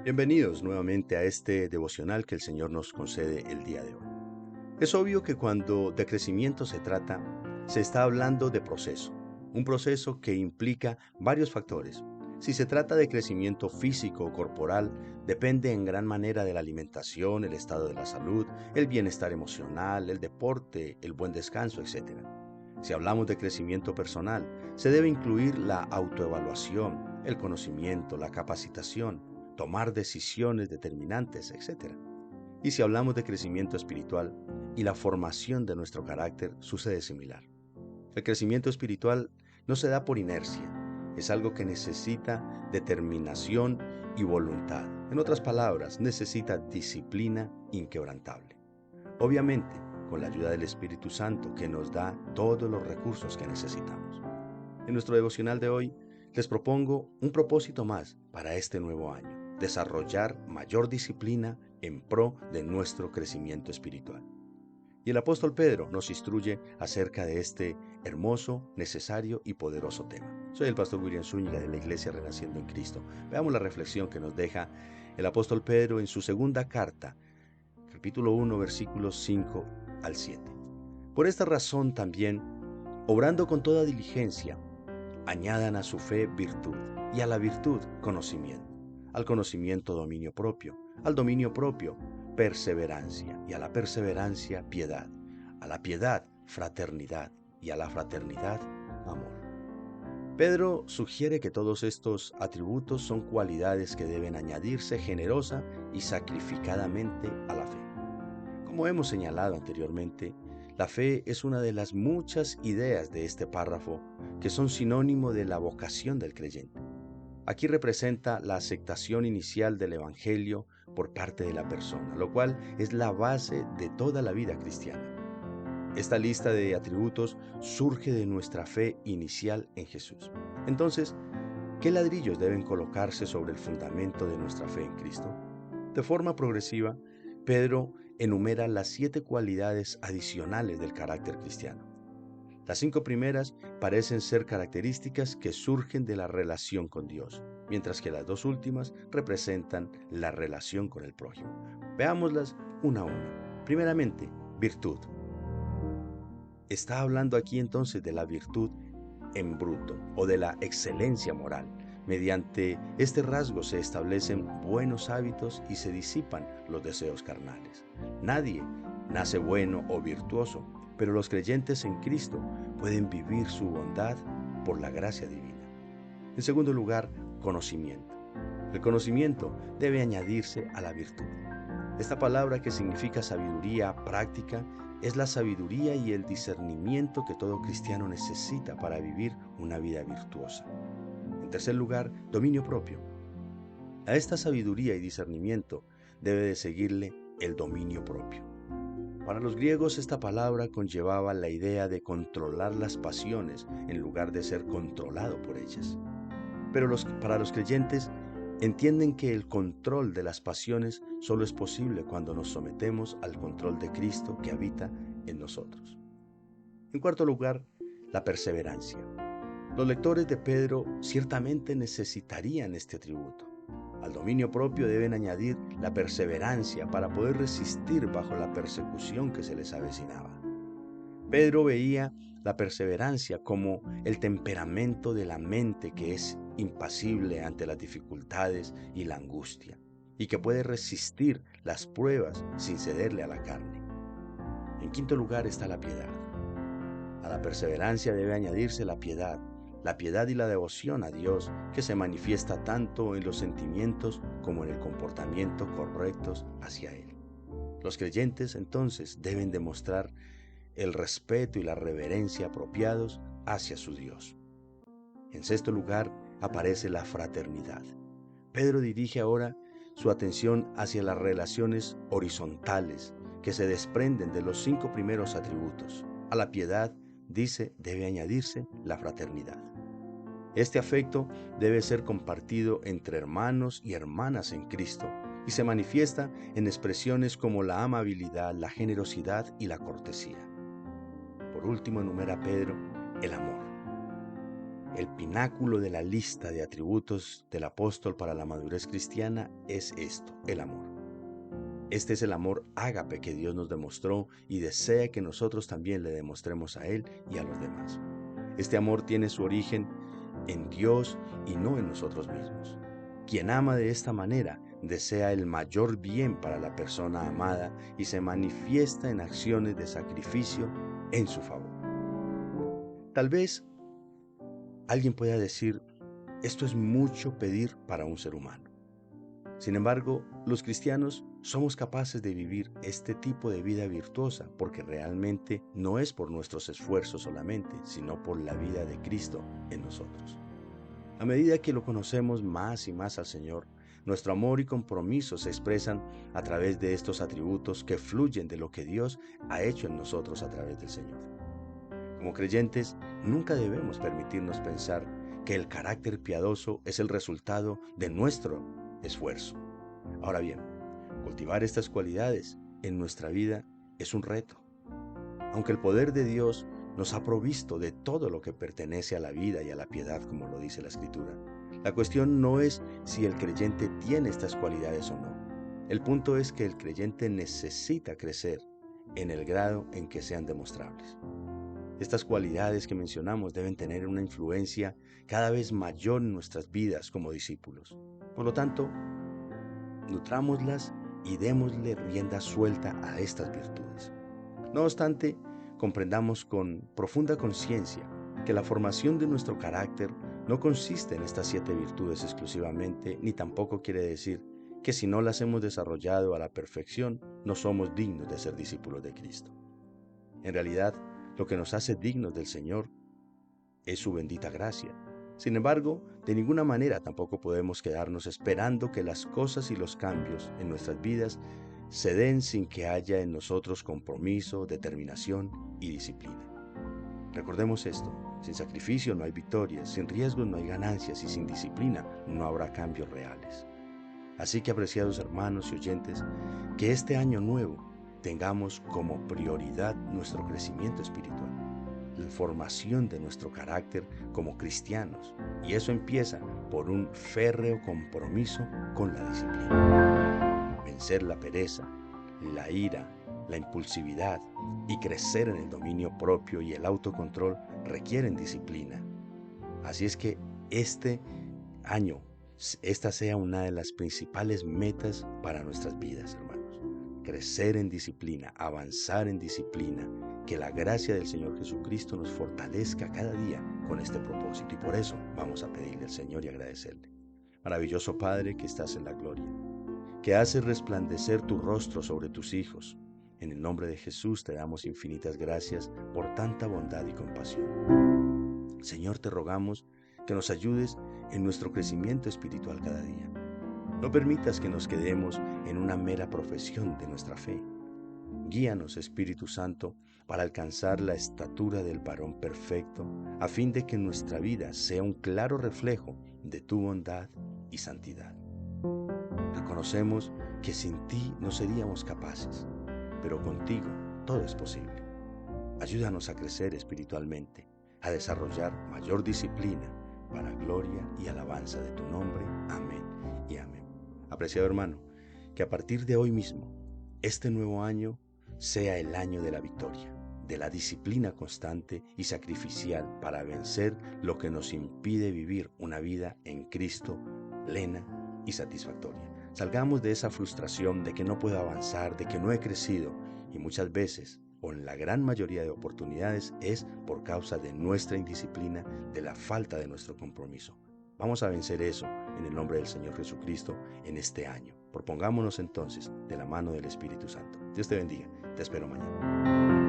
Bienvenidos nuevamente a este devocional que el Señor nos concede el día de hoy. Es obvio que cuando de crecimiento se trata, se está hablando de proceso, un proceso que implica varios factores. Si se trata de crecimiento físico o corporal, depende en gran manera de la alimentación, el estado de la salud, el bienestar emocional, el deporte, el buen descanso, etc. Si hablamos de crecimiento personal, se debe incluir la autoevaluación, el conocimiento, la capacitación, tomar decisiones determinantes, etc. Y si hablamos de crecimiento espiritual y la formación de nuestro carácter, sucede similar. El crecimiento espiritual no se da por inercia, es algo que necesita determinación y voluntad. En otras palabras, necesita disciplina inquebrantable. Obviamente, con la ayuda del Espíritu Santo que nos da todos los recursos que necesitamos. En nuestro devocional de hoy, les propongo un propósito más para este nuevo año: desarrollar mayor disciplina en pro de nuestro crecimiento espiritual. Y el apóstol Pedro nos instruye acerca de este hermoso, necesario y poderoso tema. Soy el pastor William Zúñiga de la Iglesia Renaciendo en Cristo. Veamos la reflexión que nos deja el apóstol Pedro en su segunda carta, capítulo 1, versículos 5 al 7. Por esta razón también, obrando con toda diligencia, añadan a su fe virtud, y a la virtud conocimiento, al conocimiento dominio propio, al dominio propio perseverancia, y a la perseverancia piedad, a la piedad fraternidad, y a la fraternidad amor. Pedro sugiere que todos estos atributos son cualidades que deben añadirse generosa y sacrificadamente a la fe. Como hemos señalado anteriormente, la fe es una de las muchas ideas de este párrafo que son sinónimo de la vocación del creyente. Aquí representa la aceptación inicial del Evangelio por parte de la persona, lo cual es la base de toda la vida cristiana. Esta lista de atributos surge de nuestra fe inicial en Jesús. Entonces, ¿qué ladrillos deben colocarse sobre el fundamento de nuestra fe en Cristo? De forma progresiva, Pedro enumera las 7 cualidades adicionales del carácter cristiano. Las 5 primeras parecen ser características que surgen de la relación con Dios, mientras que las 2 últimas representan la relación con el prójimo. Veámoslas una a una. Primeramente, virtud. Está hablando aquí entonces de la virtud en bruto o de la excelencia moral. Mediante este rasgo se establecen buenos hábitos y se disipan los deseos carnales. Nadie nace bueno o virtuoso, pero los creyentes en Cristo pueden vivir su bondad por la gracia divina. En segundo lugar, conocimiento. El conocimiento debe añadirse a la virtud. Esta palabra, que significa sabiduría práctica, es la sabiduría y el discernimiento que todo cristiano necesita para vivir una vida virtuosa. En tercer lugar, dominio propio. A esta sabiduría y discernimiento debe de seguirle el dominio propio. Para los griegos esta palabra conllevaba la idea de controlar las pasiones en lugar de ser controlado por ellas. Pero para los creyentes entienden que el control de las pasiones solo es posible cuando nos sometemos al control de Cristo que habita en nosotros. En cuarto lugar, la perseverancia. Los lectores de Pedro ciertamente necesitarían este atributo. Al dominio propio deben añadir la perseverancia para poder resistir bajo la persecución que se les avecinaba. Pedro veía la perseverancia como el temperamento de la mente que es impasible ante las dificultades y la angustia, y que puede resistir las pruebas sin cederle a la carne. En quinto lugar está la piedad. A la perseverancia debe añadirse la piedad y la devoción a Dios, que se manifiesta tanto en los sentimientos como en el comportamiento correctos hacia Él. Los creyentes entonces deben demostrar el respeto y la reverencia apropiados hacia su Dios. En sexto lugar aparece la fraternidad. Pedro dirige ahora su atención hacia las relaciones horizontales que se desprenden de los 5 primeros atributos. A la piedad, dice, debe añadirse la fraternidad. Este afecto debe ser compartido entre hermanos y hermanas en Cristo y se manifiesta en expresiones como la amabilidad, la generosidad y la cortesía. Por último, enumera Pedro el amor. El pináculo de la lista de atributos del apóstol para la madurez cristiana es esto, el amor. Este es el amor ágape que Dios nos demostró y desea que nosotros también le demostremos a Él y a los demás. Este amor tiene su origen en Dios y no en nosotros mismos. Quien ama de esta manera desea el mayor bien para la persona amada y se manifiesta en acciones de sacrificio en su favor. Tal vez alguien pueda decir, esto es mucho pedir para un ser humano. Sin embargo, los cristianos somos capaces de vivir este tipo de vida virtuosa porque realmente no es por nuestros esfuerzos solamente, sino por la vida de Cristo en nosotros. A medida que lo conocemos más y más al Señor, nuestro amor y compromiso se expresan a través de estos atributos que fluyen de lo que Dios ha hecho en nosotros a través del Señor. Como creyentes, nunca debemos permitirnos pensar que el carácter piadoso es el resultado de nuestro esfuerzo. Ahora bien, cultivar estas cualidades en nuestra vida es un reto. Aunque el poder de Dios nos ha provisto de todo lo que pertenece a la vida y a la piedad, como lo dice la Escritura, la cuestión no es si el creyente tiene estas cualidades o no. El punto es que el creyente necesita crecer en el grado en que sean demostrables. Estas cualidades que mencionamos deben tener una influencia cada vez mayor en nuestras vidas como discípulos. Por lo tanto, nutrámoslas y démosle rienda suelta a estas virtudes. No obstante, comprendamos con profunda conciencia que la formación de nuestro carácter no consiste en estas 7 virtudes exclusivamente, ni tampoco quiere decir que si no las hemos desarrollado a la perfección, no somos dignos de ser discípulos de Cristo. En realidad, lo que nos hace dignos del Señor es su bendita gracia. Sin embargo, de ninguna manera tampoco podemos quedarnos esperando que las cosas y los cambios en nuestras vidas se den sin que haya en nosotros compromiso, determinación y disciplina. Recordemos esto, sin sacrificio no hay victorias, sin riesgos no hay ganancias y sin disciplina no habrá cambios reales. Así que, apreciados hermanos y oyentes, que este año nuevo tengamos como prioridad nuestro crecimiento espiritual, la formación de nuestro carácter como cristianos, y eso empieza por un férreo compromiso con la disciplina. Vencer la pereza, la ira, la impulsividad y crecer en el dominio propio y el autocontrol requieren disciplina. Así es que este año, esta sea una de las principales metas para nuestras vidas, hermanos. Crecer en disciplina, avanzar en disciplina, que la gracia del Señor Jesucristo nos fortalezca cada día con este propósito. Y por eso vamos a pedirle al Señor y agradecerle. Maravilloso Padre que estás en la gloria, que haces resplandecer tu rostro sobre tus hijos. En el nombre de Jesús te damos infinitas gracias por tanta bondad y compasión. Señor, te rogamos que nos ayudes en nuestro crecimiento espiritual cada día. No permitas que nos quedemos en una mera profesión de nuestra fe. Guíanos, Espíritu Santo, para alcanzar la estatura del varón perfecto, a fin de que nuestra vida sea un claro reflejo de tu bondad y santidad. Reconocemos que sin ti no seríamos capaces, pero contigo todo es posible. Ayúdanos a crecer espiritualmente, a desarrollar mayor disciplina para gloria y alabanza de tu nombre. Amén y amén. Apreciado hermano, que a partir de hoy mismo, este nuevo año sea el año de la victoria, de la disciplina constante y sacrificial para vencer lo que nos impide vivir una vida en Cristo plena y satisfactoria. Salgamos de esa frustración de que no puedo avanzar, de que no he crecido, y muchas veces, o en la gran mayoría de oportunidades, es por causa de nuestra indisciplina, de la falta de nuestro compromiso. Vamos a vencer eso en el nombre del Señor Jesucristo en este año. Propongámonos entonces de la mano del Espíritu Santo. Dios te bendiga. Te espero mañana.